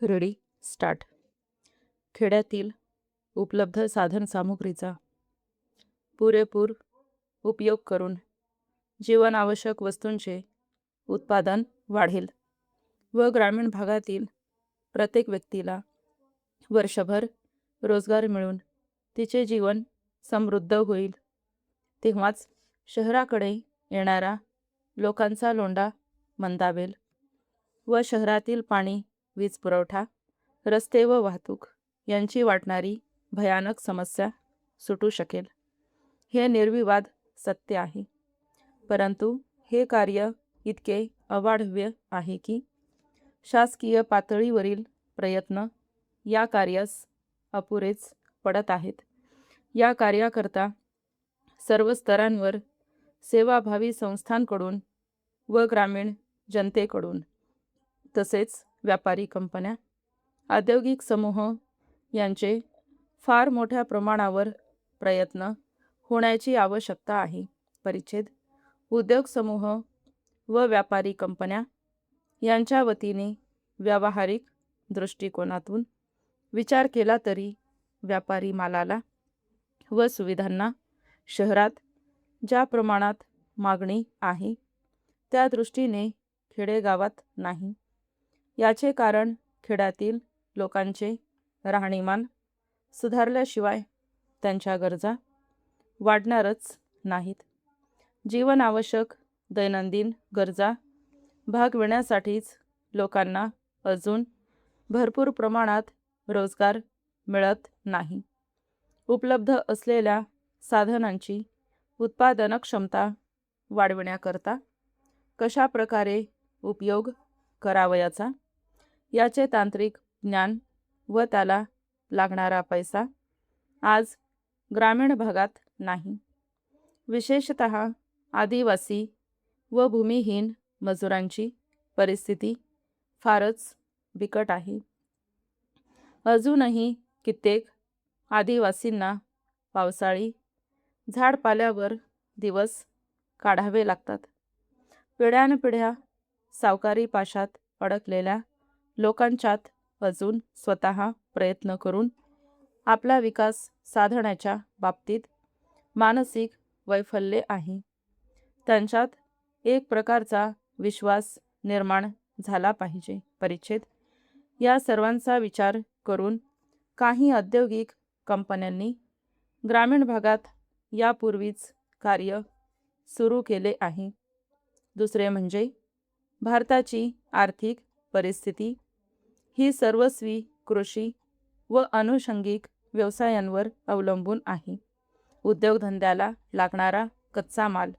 Ready start. खेड्यातील उपलब्ध साधनसामुग्रीचा पुरेपूर उपयोग करून जीवनावश्यक वस्तूंचे उत्पादन वाढेल व ग्रामीण भागातील प्रत्येक व्यक्तीला वर्षभर रोजगार मिळून तिचे जीवन समृद्ध होईल. तेव्हाच शहराकडे येणारा लोकांचा लोंढा मंदावेल व शहरातील पाणी, वीज पुरवठा, रस्ते व वाहतूक यांची वाटणारी भयानक समस्या सुटू शकेल. हे निर्विवाद सत्य आहे. परंतु हे कार्य इतके अवाढव्य आहे की शासकीय पातळीवरील प्रयत्न या कार्यास अपुरेच पडत आहेत. या कार्याकरता सर्व स्तरांवर सेवाभावी संस्थांकडून व ग्रामीण जनतेकडून तसेच व्यापारी कंपन्या, औद्योगिक समूह यांचे फार मोठ्या प्रमाणावर प्रयत्न होण्याची आवश्यकता आहे. परिच्छेद. उद्योग समूह व व्यापारी कंपन्या यांच्या वतीने व्यावहारिक दृष्टिकोनातून विचार केला तरी व्यापारी मालाला व सुविधांना शहरात ज्या प्रमाणात मागणी आहे त्या दृष्टीने खेडेगावात नाही. याचे कारण खेड्यातील लोकांचे राहणीमान सुधारल्याशिवाय त्यांच्या गरजा वाढणारच नाहीत. जीवनावश्यक दैनंदिन गरजा भागविण्यासाठीच लोकांना अजून भरपूर प्रमाणात रोजगार मिळत नाही. उपलब्ध असलेल्या साधनांची उत्पादन क्षमता वाढविण्याकरता कशा प्रकारे उपयोग करावयाचा याचे तांत्रिक ज्ञान व त्याला लागणारा पैसा आज ग्रामीण भागात नाही. विशेषतः आदिवासी व भूमिहीन मजुरांची परिस्थिती फारच बिकट आहे. अजूनही कित्येक आदिवासींना पावसाळी झाडपाल्यावर दिवस काढावे लागतात. पिढ्यानपिढ्या सावकारी पाशात अडकलेल्या लोकांच्यात अजून स्वतः प्रयत्न करून आपला विकास साधण्याच्या बाबतीत मानसिक वैफल्य आहे. त्यांच्यात एक प्रकारचा विश्वास निर्माण झाला पाहिजे. परिच्छेद. या सर्वांचा विचार करून काही औद्योगिक कंपन्यांनी ग्रामीण भागात यापूर्वीच कार्य सुरू केले आहे. दुसरे म्हणजे भारताची आर्थिक परिस्थिती ही सर्वस्वी कृषी व अनुषंगिक व्यवसायांवर अवलंबून आहे. उद्योगधंद्याला लागणारा कच्चा माल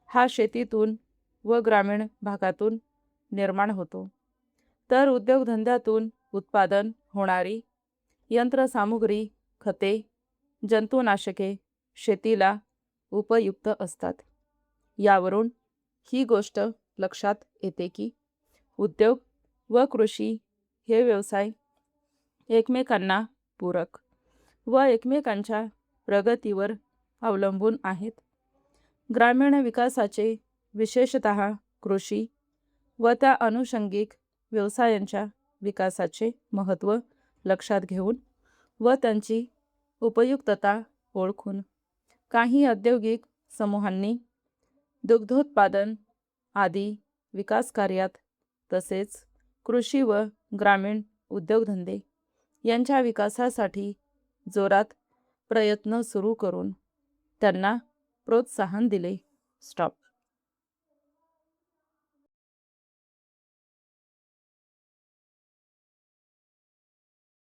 हा शेतीतून व ग्रामीण भागातून निर्माण होतो, तर उद्योगधंद्यातून उत्पादन होणारी यंत्रसामुग्री, खते, जंतुनाशके शेतीला उपयुक्त असतात. यावरून ही गोष्ट लक्षात येते की उद्योग व कृषी हे व्यवसाय एकमेकांना पूरक व एकमेकांच्या प्रगतीवर अवलंबून आहेत. ग्रामीण विकासाचे, विशेषतः कृषी व त्या अनुषंगिक व्यवसायांच्या विकासाचे महत्त्व लक्षात घेऊन व त्यांची उपयुक्तता ओळखून काही औद्योगिक समूहांनी दुग्धोत्पादन आदी विकास कार्यात तसेच कृषी व ग्रामीण उद्योगधंदे यांच्या विकासासाठी जोरात प्रयत्न सुरू करून त्यांना प्रोत्साहन दिले. स्टॉप.